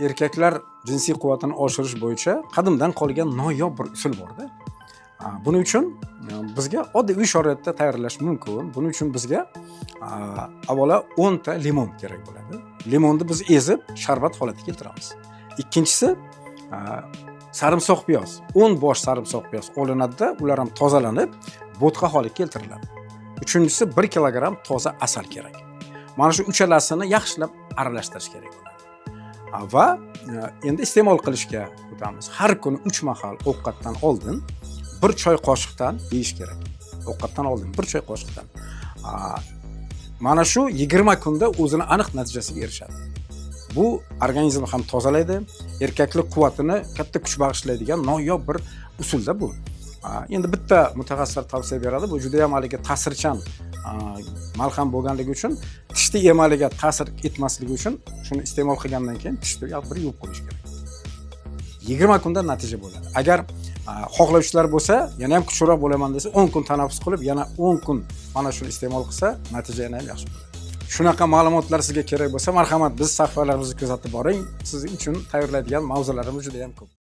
erkaklar jinsiy quvvatini oshirish bo'yicha qadimdan qolgan noyob bir usul borda. Buning uchun bizga oddiy uy sharoitida tayyorlash mumkin. Buning uchun bizga avvalo 10 ta limon kerak bo'ladi. Limonni biz ezib sharbat holatiga keltiramiz. Ikkinchisi sarimsoq piyoz. 10 bosh sarimsoq piyoz olinadi-da, ular ham tozalanib, bo'tqa holiga keltiriladi. Uchinchisi 1 kilogramm toza asal kerak. Mana shu uchalasini yaxshilab aralashtirish kerak bo'ladi. Va endi iste'mol qilishga o'tamiz. Har kuni 3 mahal ovqatdan oldin 1 choy qoshiqdan yeyish kerak. Ovqatdan oldin 1 choy qoshiqdan. Mana shu 20 kunda o'zini aniq natijasiga erishadi. Bu organizmni ham tozalaydi, erkaklik quvvatini katta kuch bag'ishlaydigan noyob bir usulda bu. Endi bitta mutaxassislar tavsiya beradi. Bu juda ham haliga ta'sirchan malham bo'lganligi uchun, tishni emaliga ta'sir etmasligi uchun shuni iste'mol qilgandan keyin tishni bir yuvib qo'yish kerak. 20 kunda natija bo'ladi. Agar xohlovchilar bo'lsa, yana ham kuchliroq bo'laman desa, 10 kun tanaffus qilib, yana 10 kun mana shuni iste'mol qilsa, natija yana ham yaxshi bo'ladi. Shunaqa ma'lumotlar sizga kerak bo'lsa, marhamat, biz sahifalarimizni kuzatib boring. Sizning uchun tayyorlaydigan mavzularimiz juda ham ko'p.